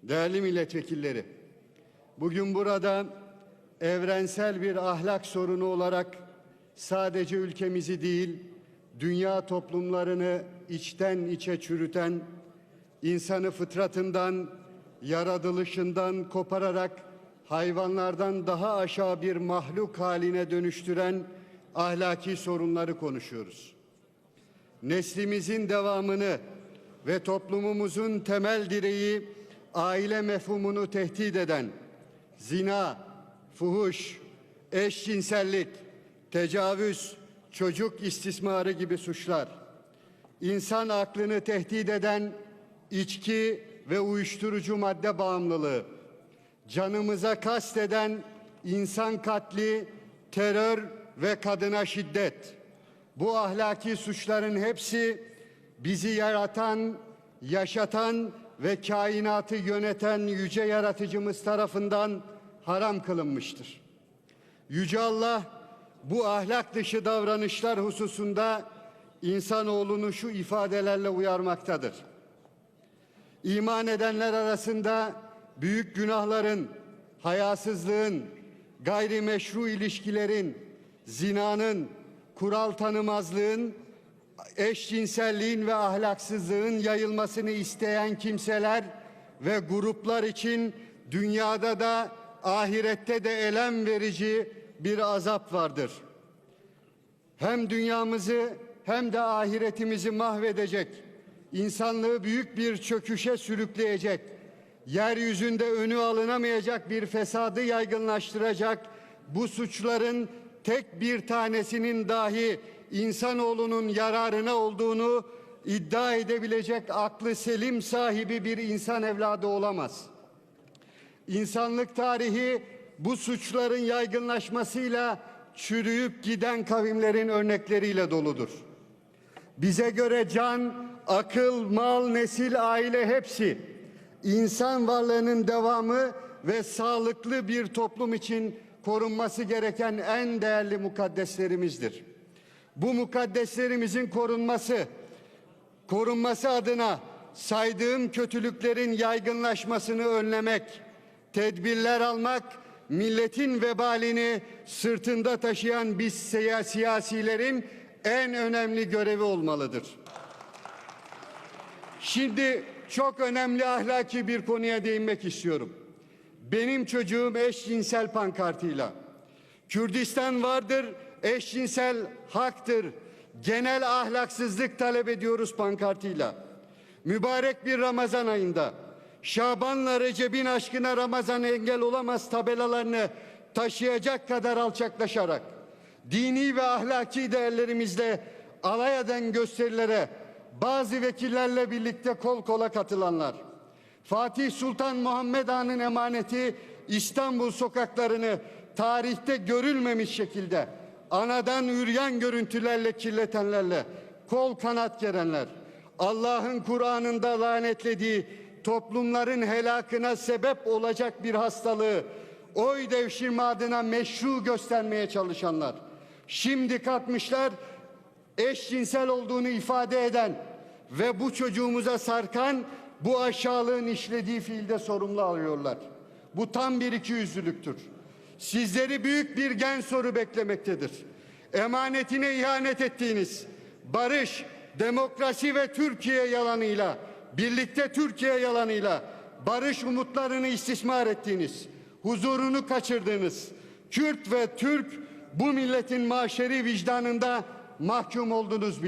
Değerli milletvekilleri, bugün burada evrensel bir ahlak sorunu olarak sadece ülkemizi değil, dünya toplumlarını içten içe çürüten, insanı fıtratından, yaratılışından kopararak hayvanlardan daha aşağı bir mahluk haline dönüştüren ahlaki sorunları konuşuyoruz. Neslimizin devamını ve toplumumuzun temel direği aile mefhumunu tehdit eden zina, fuhuş, eşcinsellik, tecavüz, çocuk istismarı gibi suçlar, insan aklını tehdit eden içki ve uyuşturucu madde bağımlılığı, canımıza kasteden insan katli, terör ve kadına şiddet. Bu ahlaki suçların hepsi bizi yaratan, yaşatan ve kainatı yöneten yüce yaratıcımız tarafından haram kılınmıştır. Yüce Allah bu ahlak dışı davranışlar hususunda insanoğlunu şu ifadelerle uyarmaktadır. İman edenler arasında büyük günahların, hayasızlığın, gayrimeşru ilişkilerin, zinanın, kural tanımazlığın, eşcinselliğin ve ahlaksızlığın yayılmasını isteyen kimseler ve gruplar için dünyada da ahirette de elem verici bir azap vardır. Hem dünyamızı hem de ahiretimizi mahvedecek, insanlığı büyük bir çöküşe sürükleyecek, yeryüzünde önü alınamayacak bir fesadı yaygınlaştıracak bu suçların tek bir tanesinin dahi insanoğlunun yararına olduğunu iddia edebilecek aklı selim sahibi bir insan evladı olamaz. İnsanlık tarihi bu suçların yaygınlaşmasıyla çürüyüp giden kavimlerin örnekleriyle doludur. Bize göre can, akıl, mal, nesil, aile hepsi insan varlığının devamı ve sağlıklı bir toplum için korunması gereken en değerli mukaddeslerimizdir. Bu mukaddeslerimizin korunması adına saydığım kötülüklerin yaygınlaşmasını önlemek, tedbirler almak, milletin vebalini sırtında taşıyan biz siyasilerin en önemli görevi olmalıdır. Şimdi çok önemli ahlaki bir konuya değinmek istiyorum. Benim çocuğum eşcinsel pankartıyla, Kürdistan vardır, eşcinsel haktır, genel ahlaksızlık talep ediyoruz pankartıyla, mübarek bir Ramazan ayında Şaban'la Recep'in aşkına Ramazan engel olamaz tabelalarını taşıyacak kadar alçaklaşarak dini ve ahlaki değerlerimizle alay eden gösterilere bazı vekillerle birlikte kol kola katılanlar, Fatih Sultan Muhammed Han'ın emaneti İstanbul sokaklarını tarihte görülmemiş şekilde anadan üryan görüntülerle kirletenlerle kol kanat gerenler, Allah'ın Kur'an'ında lanetlediği toplumların helakına sebep olacak bir hastalığı oy devşirme adına meşru göstermeye çalışanlar, şimdi kalkmışlar eşcinsel olduğunu ifade eden ve bu çocuğumuza sarkan bu aşağılığın işlediği fiilde sorumlu alıyorlar. Bu tam bir ikiyüzlülüktür. Sizleri büyük bir gen soru beklemektedir. Emanetine ihanet ettiğiniz barış, demokrasi ve Türkiye yalanıyla, birlikte Türkiye yalanıyla barış umutlarını istismar ettiğiniz, huzurunu kaçırdığınız Kürt ve Türk bu milletin maşeri vicdanında mahkum oldunuz bile.